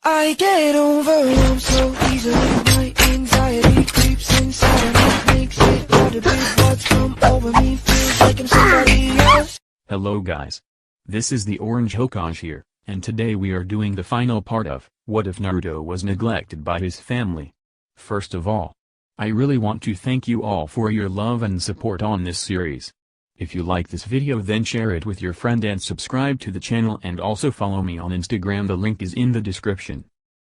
I get overwhelmed so easily. My anxiety creeps inside of me, makes it hard to breathe. What's come over me feels like I'm somebody else. Hello guys. This is the Orange Hokage here, and today we are doing the final part of What If Naruto Was Neglected by His Family. First of all, I really want to thank you all for your love and support on this series. If you like this video, then share it with your friend and subscribe to the channel, and also follow me on Instagram. The link is in the description.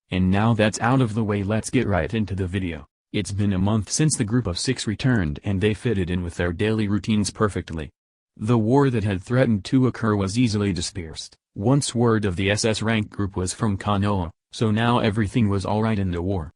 And now that's out of the way, let's get right into the video. It's been a month since the group of 6 returned, and they fitted in with their daily routines perfectly. The war that had threatened to occur was easily dispersed. Once word of the SS rank group was from Konoha, so now everything was alright in the war.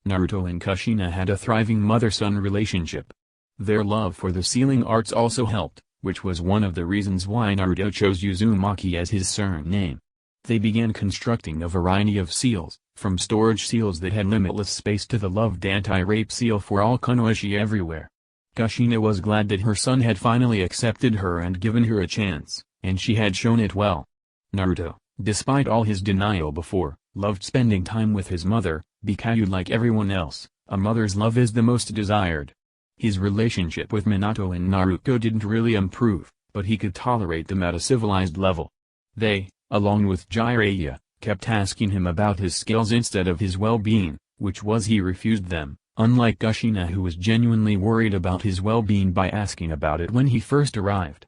Naruto and Kushina had a thriving mother-son relationship. Their love for the sealing arts also helped, which was one of the reasons why Naruto chose Uzumaki as his surname. They began constructing a variety of seals, from storage seals that had limitless space to the loved anti-rape seal for all Konoichi everywhere. Kushina was glad that her son had finally accepted her and given her a chance, and she had shown it well. Naruto, despite all his denial before, loved spending time with his mother, because like everyone else, a mother's love is the most desired. His relationship with Minato and Naruto didn't really improve, but he could tolerate them at a civilized level. They, along with Jiraiya, kept asking him about his skills instead of his well-being, which was he refused them, unlike Kushina, who was genuinely worried about his well-being by asking about it when he first arrived.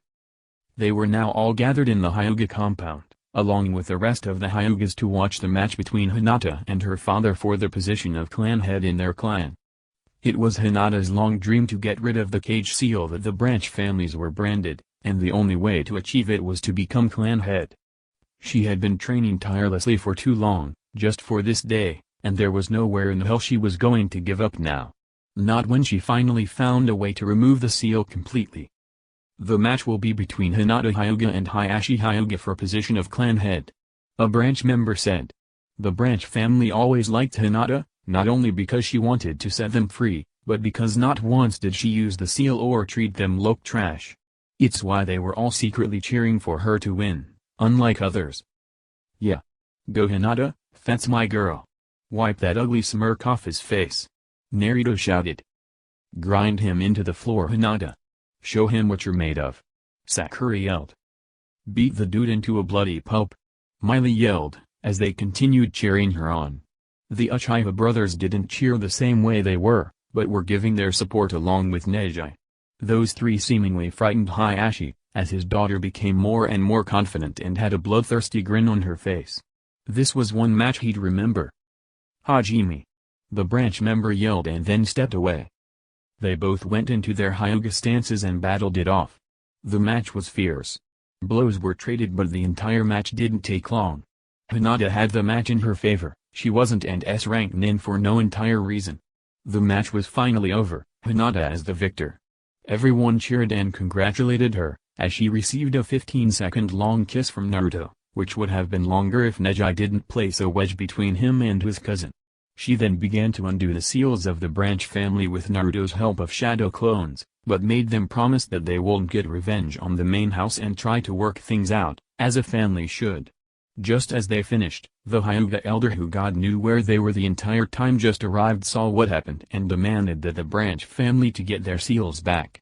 They were now all gathered in the Hyuga compound, along with the rest of the Hyugas, to watch the match between Hinata and her father for the position of clan head in their clan. It was Hinata's long dream to get rid of the cage seal that the branch families were branded, and the only way to achieve it was to become clan head. She had been training tirelessly for too long, just for this day, and there was nowhere in hell she was going to give up now. Not when she finally found a way to remove the seal completely. The match will be between Hinata Hyuga and Hayashi Hyuga for position of clan head. A branch member said. The branch family always liked Hinata, not only because she wanted to set them free, but because not once did she use the seal or treat them like trash. It's why they were all secretly cheering for her to win, unlike others. Yeah. Go Hinata, that's my girl. Wipe that ugly smirk off his face. Naruto shouted. Grind him into the floor, Hinata. Show him what you're made of. Sakura yelled. Beat the dude into a bloody pulp. Miley yelled, as they continued cheering her on. The Uchiha brothers didn't cheer the same way they were, but were giving their support along with Neji. Those three seemingly frightened Hayashi, as his daughter became more and more confident and had a bloodthirsty grin on her face. This was one match he'd remember. Hajime. The branch member yelled and then stepped away. They both went into their Hyuga stances and battled it off. The match was fierce. Blows were traded, but the entire match didn't take long. Hinata had the match in her favor. She wasn't an S-rank nin for no entire reason. The match was finally over, Hinata as the victor. Everyone cheered and congratulated her, as she received a 15-second long kiss from Naruto, which would have been longer if Neji didn't place a wedge between him and his cousin. She then began to undo the seals of the branch family with Naruto's help of shadow clones, but made them promise that they won't get revenge on the main house and try to work things out, as a family should. Just as they finished, the Hyuga elder, who God knew where they were the entire time, just arrived, saw what happened, and demanded that the branch family to get their seals back.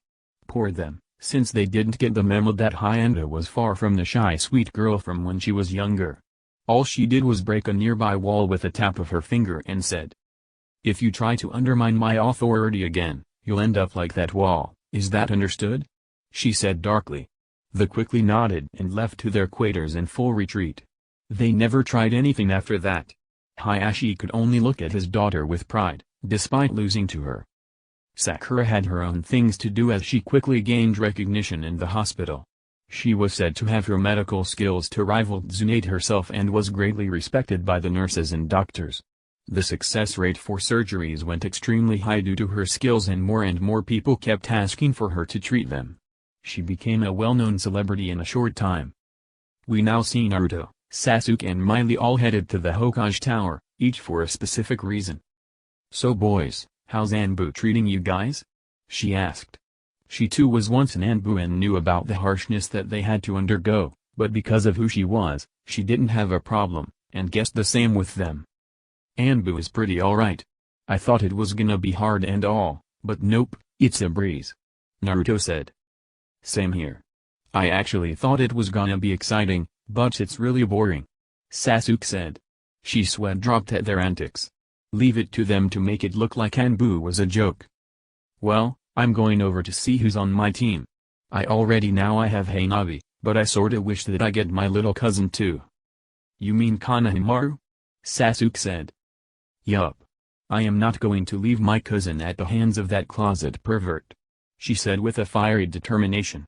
Poor them, since they didn't get the memo that Hinata was far from the shy sweet girl from when she was younger. All she did was break a nearby wall with a tap of her finger and said, "If you try to undermine my authority again, you'll end up like that wall, is that understood?" she said darkly. They quickly nodded and left to their quarters in full retreat. They never tried anything after that. Hayashi could only look at his daughter with pride, despite losing to her. Sakura had her own things to do as she quickly gained recognition in the hospital. She was said to have her medical skills to rival Tsunade herself and was greatly respected by the nurses and doctors. The success rate for surgeries went extremely high due to her skills, and more people kept asking for her to treat them. She became a well-known celebrity in a short time. We now see Naruto, Sasuke and Miley all headed to the Hokage Tower, each for a specific reason. "So boys, how's Anbu treating you guys?" she asked. She too was once an Anbu and knew about the harshness that they had to undergo, but because of who she was, she didn't have a problem, and guessed the same with them. Anbu is pretty alright. I thought it was gonna be hard and all, but nope, it's a breeze. Naruto said. Same here. I actually thought it was gonna be exciting, but it's really boring. Sasuke said. She sweat dropped at their antics. Leave it to them to make it look like Anbu was a joke. Well, I'm going over to see who's on my team. I already now I have Hanabi, but I sorta wish that I get my little cousin too. You mean Konohamaru? Sasuke said. Yup. I am not going to leave my cousin at the hands of that closet pervert. She said with a fiery determination.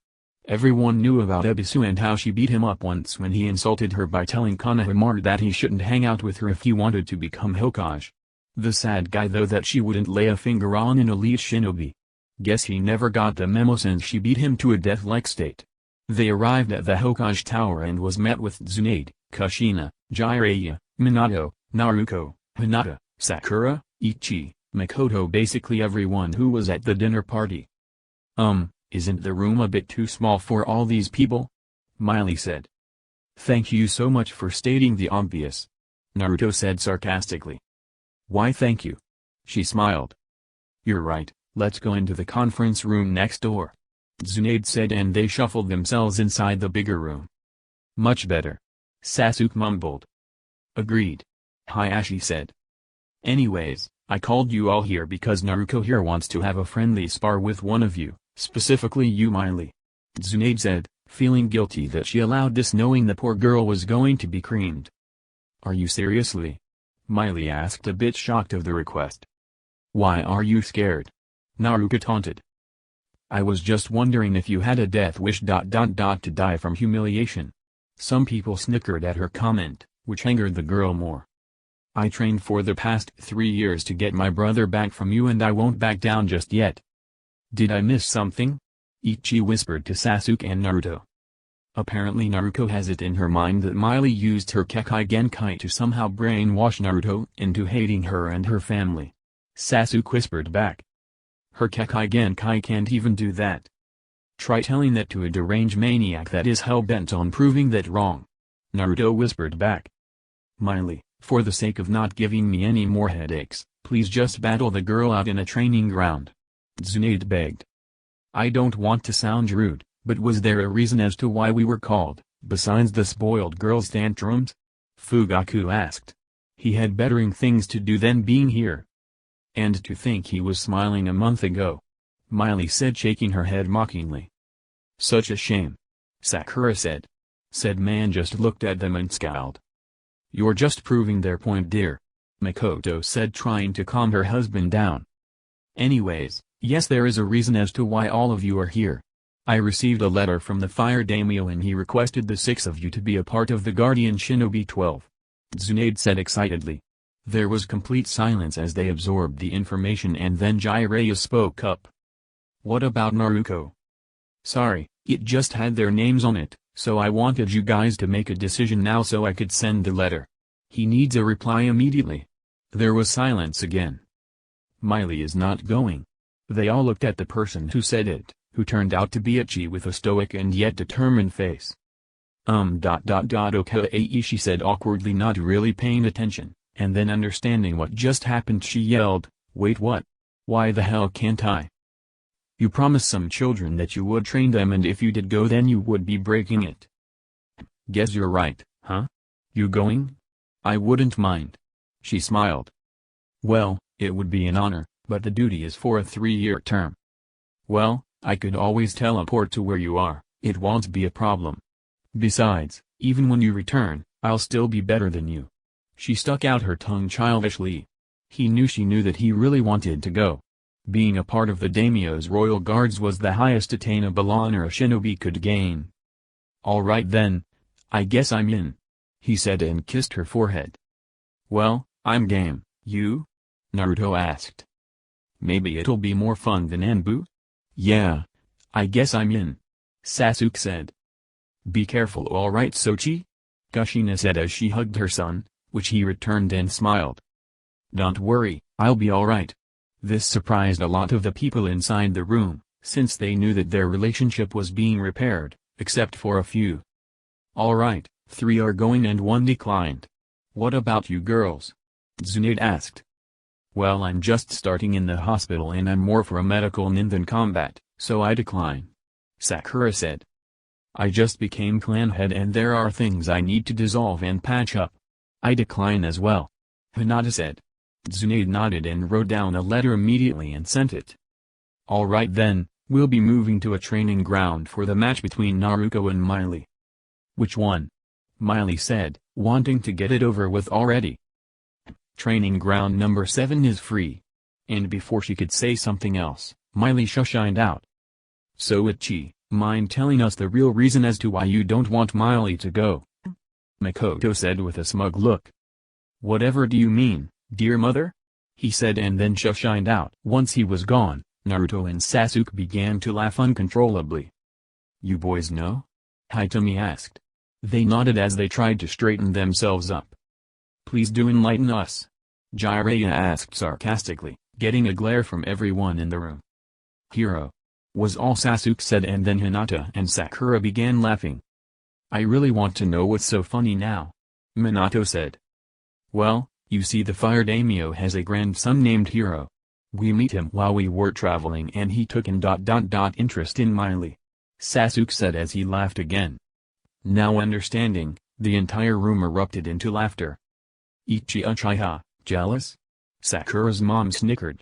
Everyone knew about Ebisu and how she beat him up once when he insulted her by telling Konohamaru that he shouldn't hang out with her if he wanted to become Hokage. The sad guy though that she wouldn't lay a finger on an elite shinobi. Guess he never got the memo since she beat him to a death-like state. They arrived at the Hokage Tower and was met with Tsunade, Kushina, Jiraiya, Minato, Naruto, Hinata, Sakura, Ichi, Makoto, basically everyone who was at the dinner party. Isn't the room a bit too small for all these people? Miley said. Thank you so much for stating the obvious. Naruto said sarcastically. Why thank you? She smiled. You're right, let's go into the conference room next door. Tsunade said and they shuffled themselves inside the bigger room. Much better. Sasuke mumbled. Agreed. Hayashi said. Anyways, I called you all here because Naruto here wants to have a friendly spar with one of you, specifically you Miley. Tsunade said, feeling guilty that she allowed this knowing the poor girl was going to be creamed. Are you seriously? Miley asked, a bit shocked of the request. Why are you scared? Naruto taunted. I was just wondering if you had a death wish ... to die from humiliation. Some people snickered at her comment, which angered the girl more. I trained for the past 3 years to get my brother back from you and I won't back down just yet. Did I miss something? Ichi whispered to Sasuke and Naruto. Apparently Naruto has it in her mind that Miley used her Kekai Genkai to somehow brainwash Naruto into hating her and her family. Sasuke whispered back. Her Kekai Genkai can't even do that. Try telling that to a deranged maniac that is hell-bent on proving that wrong. Naruto whispered back. Miley, for the sake of not giving me any more headaches, please just battle the girl out in a training ground. Tsunade begged. I don't want to sound rude, but was there a reason as to why we were called, besides the spoiled girl's tantrums? Fugaku asked. He had bettering things to do than being here. And to think he was smiling a month ago. Miley said, shaking her head mockingly. Such a shame. Sakura said. Said man just looked at them and scowled. You're just proving their point, dear. Makoto said, trying to calm her husband down. Anyways, yes, there is a reason as to why all of you are here. I received a letter from the Fire Daimyo and he requested the 6 of you to be a part of the Guardian Shinobi 12. Tsunade said excitedly. There was complete silence as they absorbed the information and then Jiraiya spoke up. What about Naruto? Sorry, it just had their names on it, so I wanted you guys to make a decision now so I could send the letter. He needs a reply immediately. There was silence again. Miley is not going. They all looked at the person who said it, who turned out to be Ichi with a stoic and yet determined face. Okay, she said awkwardly, not really paying attention, and then understanding what just happened she yelled, wait, what? Why the hell can't I? You promised some children that you would train them and if you did go then you would be breaking it. Guess you're right, huh? You going? I wouldn't mind. She smiled. Well, it would be an honor, but the duty is for a 3-year term. Well, I could always teleport to where you are, it won't be a problem. Besides, even when you return, I'll still be better than you. She stuck out her tongue childishly. He knew she knew that he really wanted to go. Being a part of the daimyo's royal guards was the highest attainable honor a shinobi could gain. Alright then. I guess I'm in. He said and kissed her forehead. Well, I'm game, you? Naruto asked. Maybe it'll be more fun than Anbu? Yeah. I guess I'm in. Sasuke said. Be careful, alright Sochi? Kushina said as she hugged her son, which he returned and smiled. Don't worry, I'll be alright. This surprised a lot of the people inside the room, since they knew that their relationship was being repaired, except for a few. Alright, 3 are going and 1 declined. What about you girls? Tsunade asked. Well, I'm just starting in the hospital and I'm more for a medical nin than combat, so I decline. Sakura said. I just became clan head and there are things I need to dissolve and patch up. I decline as well. Hinata said. Tsunade nodded and wrote down a letter immediately and sent it. Alright then, we'll be moving to a training ground for the match between Naruto and Miley. Which one? Miley said, wanting to get it over with already. Training ground number 7 is free. And before she could say something else, Miley shined out. So Uchiha, mind telling us the real reason as to why you don't want Miley to go? Makoto said with a smug look. Whatever do you mean, dear mother? He said and then shined out. Once he was gone, Naruto and Sasuke began to laugh uncontrollably. You boys know? Hitomi asked. They nodded as they tried to straighten themselves up. Please do enlighten us. Jiraiya asked sarcastically, getting a glare from everyone in the room. Hero. Was all Sasuke said and then Hinata and Sakura began laughing. I really want to know what's so funny now. Minato said. Well, you see the fire daimyo has a grandson named Hero. We meet him while we were traveling and he took an interest in Miley. Sasuke said as he laughed again. Now understanding, the entire room erupted into laughter. Uchiha, jealous? Sakura's mom snickered.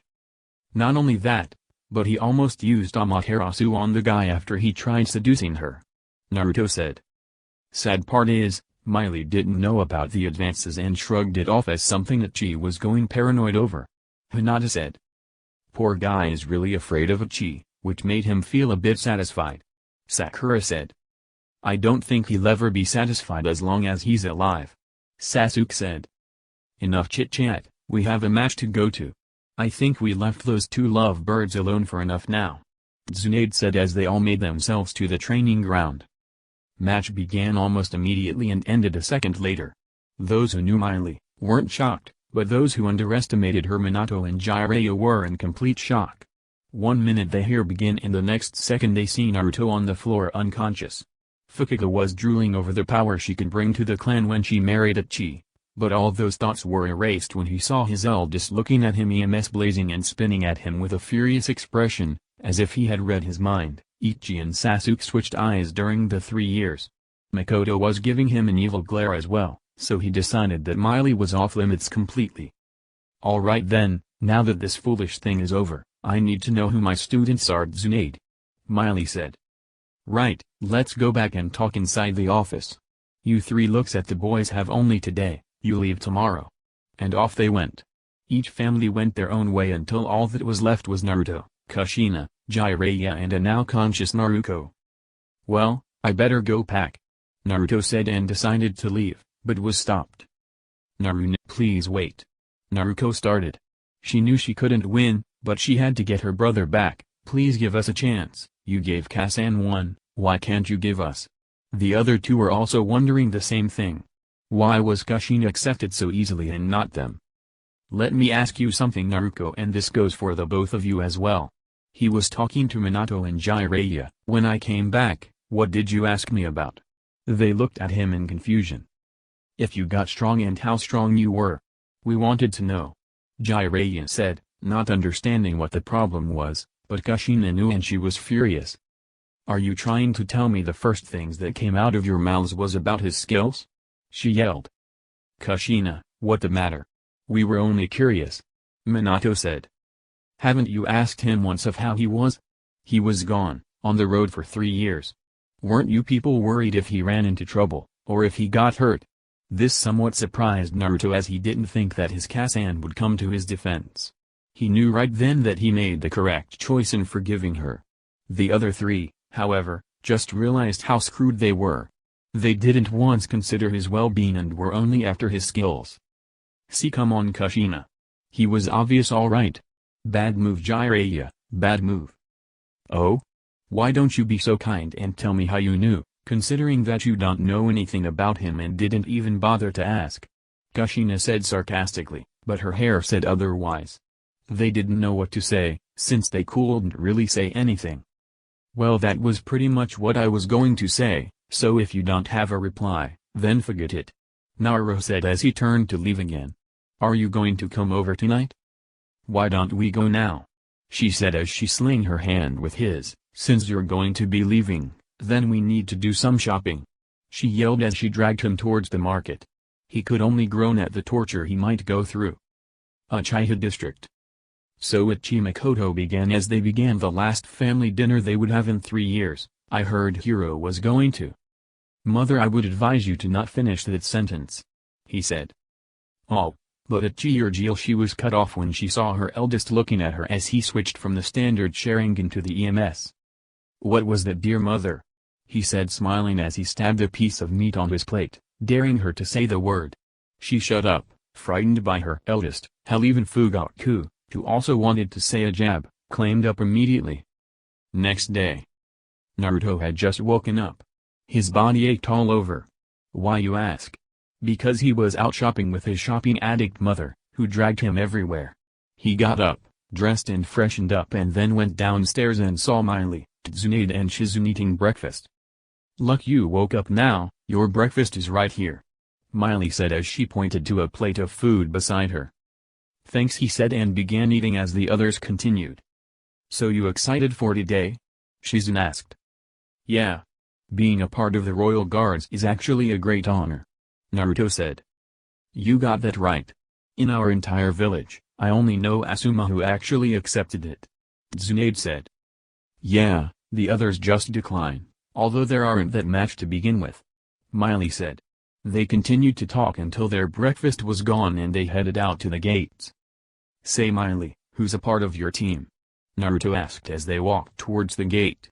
Not only that, but he almost used Amaterasu on the guy after he tried seducing her. Naruto said. Sad part is, Miley didn't know about the advances and shrugged it off as something that she was going paranoid over. Hinata said. Poor guy is really afraid of Uchiha, which made him feel a bit satisfied. Sakura said. I don't think he'll ever be satisfied as long as he's alive. Sasuke said. Enough chit-chat, we have a match to go to. I think we left those two lovebirds alone for enough now. Tsunade said as they all made themselves to the training ground. Match began almost immediately and ended a second later. Those who knew Miley weren't shocked, but those who underestimated her Minato and Jiraiya were in complete shock. 1 minute they hear begin and the next second they see Naruto on the floor unconscious. Fukuga was drooling over the power she could bring to the clan when she married Uchiha. But all those thoughts were erased when he saw his eldest looking at him EMS blazing and spinning at him with a furious expression, as if he had read his mind. Uchiha and Sasuke switched eyes during the 3 years. Makoto was giving him an evil glare as well, so he decided that Miley was off limits completely. Alright then, now that this foolish thing is over, I need to know who my students are. Tsunade. Miley said. Right, let's go back and talk inside the office. You three looks at the boys have only today. You leave tomorrow. And off they went. Each family went their own way until all that was left was Naruto, Kushina, Jiraiya and a now conscious Naruto. Well, I better go pack. Naruto said and decided to leave, but was stopped. Naruto, please wait. Naruto started. She knew she couldn't win, but she had to get her brother back. Please give us a chance. You gave Kasan one, why can't you give us? The other two were also wondering the same thing. Why was Kushina accepted so easily and not them? Let me ask you something, Naruto, and this goes for the both of you as well. He was talking to Minato and Jiraiya. When I came back, what did you ask me about? They looked at him in confusion. If you got strong and how strong you were. We wanted to know. Jiraiya said, not understanding what the problem was, but Kushina knew and she was furious. Are you trying to tell me the first things that came out of your mouths was about his skills? She yelled. Kushina, what the matter? We were only curious. Minato said. Haven't you asked him once of how he was? He was gone, on the road for 3 years. Weren't you people worried if he ran into trouble, or if he got hurt? This somewhat surprised Naruto as he didn't think that his Kasan would come to his defense. He knew right then that he made the correct choice in forgiving her. The other three, however, just realized how screwed they were. They didn't once consider his well-being and were only after his skills. See, come on Kushina. He was obvious, alright. Bad move Jiraiya, bad move. Oh? Why don't you be so kind and tell me how you knew, considering that you don't know anything about him and didn't even bother to ask? Kushina said sarcastically, but her hair said otherwise. They didn't know what to say, since they couldn't really say anything. Well, that was pretty much what I was going to say. So if you don't have a reply, then forget it. Naruto said as he turned to leave again. Are you going to come over tonight? Why don't we go now? She said as she sling her hand with his. Since you're going to be leaving, then we need to do some shopping. She yelled as she dragged him towards the market. He could only groan at the torture he might go through. Uchiha District. So Uchiha Makoto began as they began the last family dinner they would have in 3 years. I heard Hiro was going to. Mother, I would advise you to not finish that sentence. He said. Oh, but Uchiha, she was cut off when she saw her eldest looking at her as he switched from the standard Sharingan to the EMS. What was that, dear mother? He said, smiling as he stabbed a piece of meat on his plate, daring her to say the word. She shut up, frightened by her eldest. Hell, even Fugaku, who also wanted to say a jab, claimed up immediately. Next day. Naruto had just woken up. His body ached all over. Why, you ask? Because he was out shopping with his shopping addict mother, who dragged him everywhere. He got up, dressed and freshened up, and then went downstairs and saw Miley, Tsunade and Shizune eating breakfast. Luck you woke up now, your breakfast is right here. Miley said as she pointed to a plate of food beside her. Thanks, he said, and began eating as the others continued. So you excited for today? Shizune asked. Yeah. Being a part of the Royal Guards is actually a great honor. Naruto said. You got that right. In our entire village, I only know Asuma who actually accepted it. Tsunade said. Yeah, the others just decline, although there aren't that much to begin with. Miley said. They continued to talk until their breakfast was gone and they headed out to the gates. Say, Miley, who's a part of your team? Naruto asked as they walked towards the gate.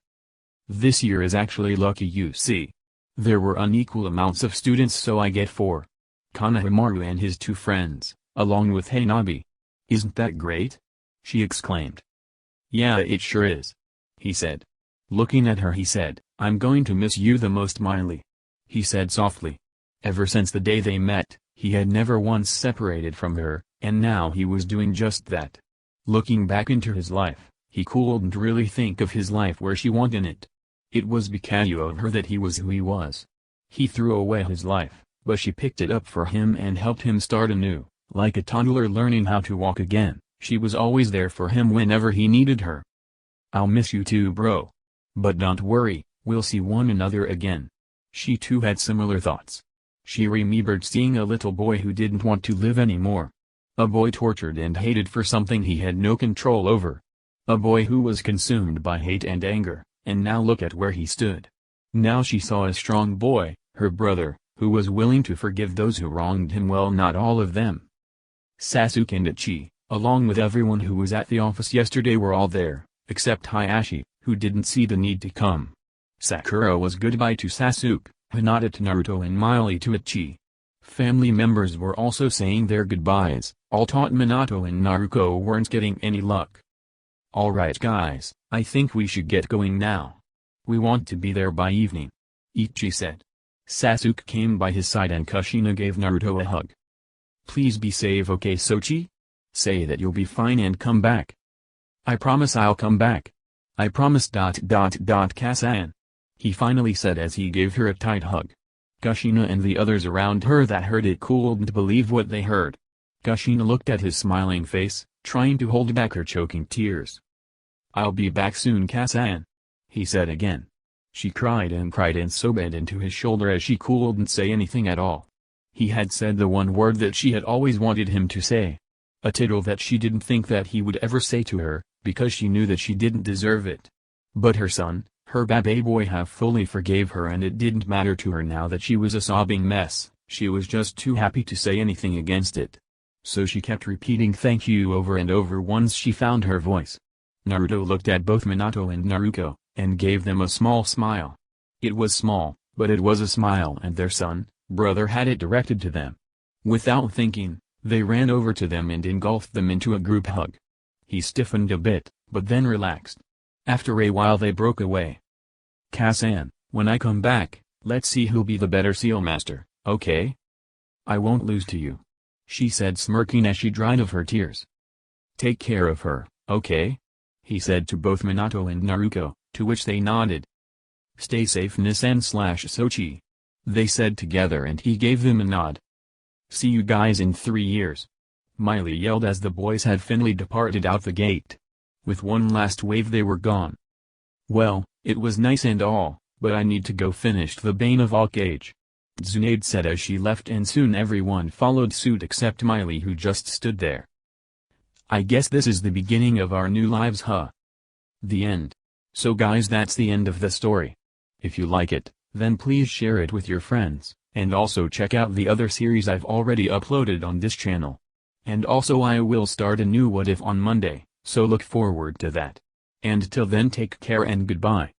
This year is actually lucky, you see. There were unequal amounts of students, so I get 4. Konohamaru and his 2 friends, along with Hinobi. Isn't that great? She exclaimed. Yeah, it sure is. He said. Looking at her, he said, I'm going to miss you the most, Miley. He said softly. Ever since the day they met, he had never once separated from her, and now he was doing just that. Looking back into his life, he couldn't really think of his life where she wanted it. It was because of her that he was who he was. He threw away his life, but she picked it up for him and helped him start anew, like a toddler learning how to walk again. She was always there for him whenever he needed her. I'll miss you too, bro. But don't worry, we'll see one another again. She too had similar thoughts. She remembered seeing a little boy who didn't want to live anymore. A boy tortured and hated for something he had no control over. A boy who was consumed by hate and anger, and now look at where he stood. Now she saw a strong boy, her brother, who was willing to forgive those who wronged him, well, not all of them. Sasuke and Ichi, along with everyone who was at the office yesterday, were all there, except Hayashi, who didn't see the need to come. Sakura was goodbye to Sasuke, Hinata to Naruto, and Miley to Ichi. Family members were also saying their goodbyes, all taught Minato and Naruto weren't getting any luck. Alright guys, I think we should get going now. We want to be there by evening. Ichi said. Sasuke came by his side and Kushina gave Naruto a hug. Please be safe, okay Sochi? Say that you'll be fine and come back. I promise I'll come back. I promise ... Kasan. He finally said as he gave her a tight hug. Kushina and the others around her that heard it couldn't believe what they heard. Kushina looked at his smiling face, trying to hold back her choking tears. I'll be back soon, Kasan. He said again. She cried and sobbed into his shoulder as she couldn't say anything at all. He had said the one word that she had always wanted him to say. A title that she didn't think that he would ever say to her, because she knew that she didn't deserve it. But her son, her baby boy, have fully forgave her, and it didn't matter to her now that she was a sobbing mess. She was just too happy to say anything against it. So she kept repeating thank you over and over once she found her voice. Naruto looked at both Minato and Naruto, and gave them a small smile. It was small, but it was a smile, and their son, brother, had it directed to them. Without thinking, they ran over to them and engulfed them into a group hug. He stiffened a bit, but then relaxed. After a while they broke away. Kasan, when I come back, let's see who'll be the better seal master, okay? I won't lose to you. She said, smirking as she dried of her tears. Take care of her, okay? He said to both Minato and Naruto, to which they nodded. Stay safe, Nisan/Sochi. They said together, and he gave them a nod. See you guys in 3 years. Miley yelled as the boys had finally departed out the gate. With one last wave they were gone. Well, it was nice and all, but I need to go finish the Bane of Hokage. Tsunade said as she left, and soon everyone followed suit except Miley, who just stood there. I guess this is the beginning of our new lives, huh? The end. So guys, that's the end of the story. If you like it, then please share it with your friends, and also check out the other series I've already uploaded on this channel. And also I will start a new What If on Monday, so look forward to that. And till then, take care and goodbye.